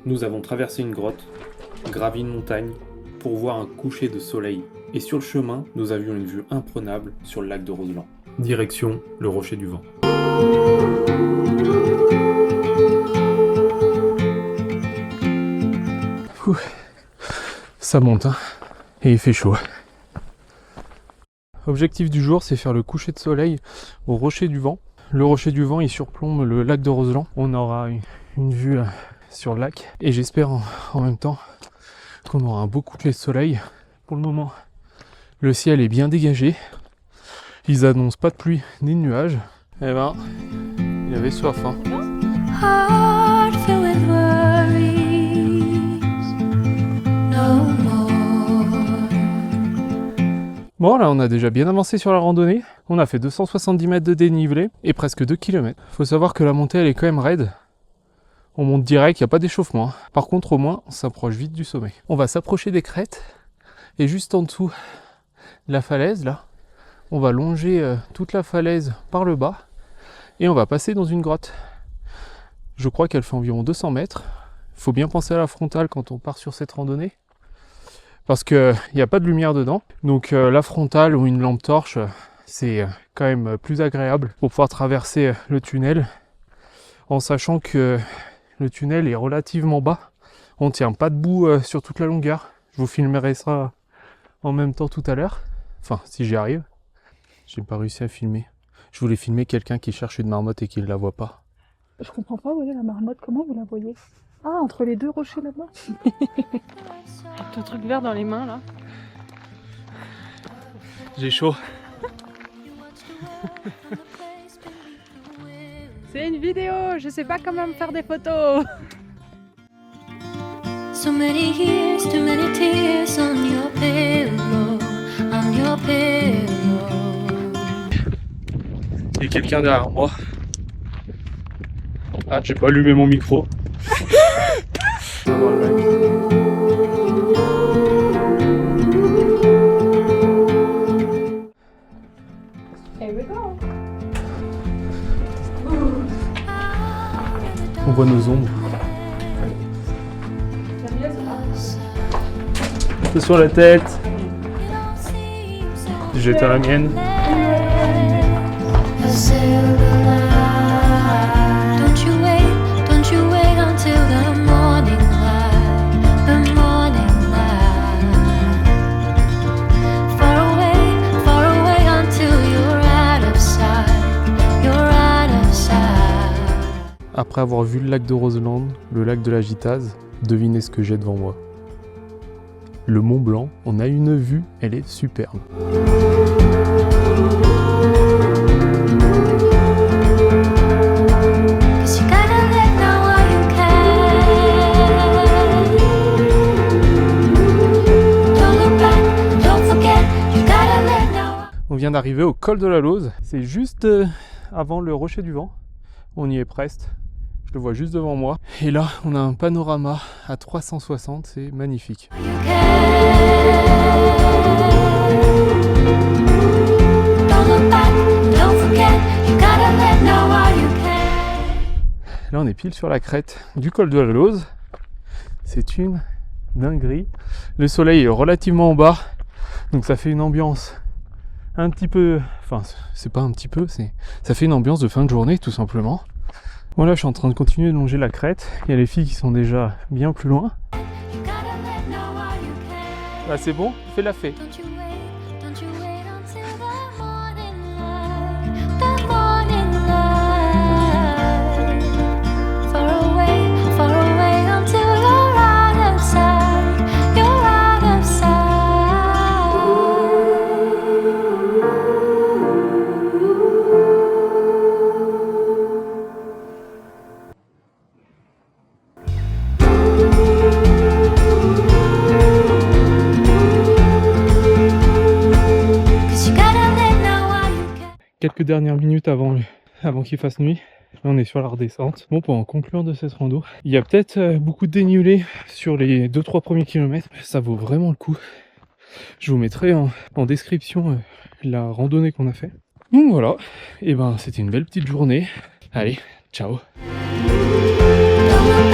Nous avons traversé une grotte, gravi une montagne, pour voir un coucher de soleil. Et sur le chemin, nous avions une vue imprenable sur le lac de Roseland. Direction le Rocher du Vent. Ouh, ça monte, hein, et il fait chaud. Objectif du jour, c'est faire le coucher de soleil au Rocher du Vent. Le Rocher du Vent, il surplombe le lac de Roseland. On aura une vue sur le lac. Et j'espère en même temps qu'on aura un beau coucher de soleil. Pour le moment, le ciel est bien dégagé. Ils annoncent pas de pluie ni de nuages. Eh ben, il avait soif, hein. Heart filled with worries, no more. Bon, là, on a déjà bien avancé sur la randonnée. On a fait 270 mètres de dénivelé et presque 2 km. Faut savoir que la montée, elle est quand même raide. On monte direct, il n'y a pas d'échauffement. Par contre, au moins, on s'approche vite du sommet. On va s'approcher des crêtes. Et juste en dessous de la falaise, là, on va longer toute la falaise par le bas. Et on va passer dans une grotte. Je crois qu'elle fait environ 200 mètres. Il faut bien penser à la frontale quand on part sur cette randonnée. Parce qu'il n'y a pas de lumière dedans. Donc la frontale ou une lampe torche, c'est quand même plus agréable pour pouvoir traverser le tunnel. En sachant que le tunnel est relativement bas. On ne tient pas debout sur toute la longueur. Je vous filmerai ça en même temps tout à l'heure. Enfin, si j'y arrive. J'ai pas réussi à filmer. Je voulais filmer quelqu'un qui cherche une marmotte et qui ne la voit pas. Je comprends pas, voyez la marmotte, comment vous la voyez? Ah, entre les deux rochers là-bas. Ton truc vert dans les mains là. J'ai chaud. C'est une vidéo, je sais pas comment me faire des photos. So many years, too many tears on your pillow, on your pillow. Il y a quelqu'un derrière moi. Ah, j'ai pas allumé mon micro. On voit nos ombres. C'est sur la tête. J'éteins la mienne. Don't you wait until the morning light, the morning light. Far away until you're out of sight, you're out of sight. Après avoir vu le lac de Roseland, le lac de la Gitase, devinez ce que j'ai devant moi. Le Mont Blanc, on a une vue, elle est superbe. Cause you gotta let know while you can. Don't look back, don't forget, you gotta let know. On vient d'arriver au col de la Lauze, c'est juste avant le Rocher du Vent. On y est presque, je le vois juste devant moi. Et là, on a un panorama à 360, c'est magnifique. You can. Don't look back, don't forget, you gotta let know while you can. Là, on est pile sur la crête du col de la Lauze. C'est une dinguerie. Le soleil est relativement en bas, donc ça fait une ambiance un petit peu... Enfin, c'est pas un petit peu, ça fait une ambiance de fin de journée, tout simplement. Voilà, je suis en train de continuer de longer la crête. Il y a les filles qui sont déjà bien plus loin. You gotta let know while you can. Là, c'est bon, fais la fée. Don't you wait until the morning light, the morning light. Far away until you're out of sight, you're out of sight. Cause you gotta let know while you can. Quelques dernières minutes avant qu'il fasse nuit. Là, on est sur la redescente. Bon, pour en conclure de cette rando, il y a peut-être beaucoup de dénivelé sur les 2-3 premiers kilomètres. Ça vaut vraiment le coup. Je vous mettrai en description la randonnée qu'on a fait. Donc voilà, et ben c'était une belle petite journée. Allez, ciao. Don't look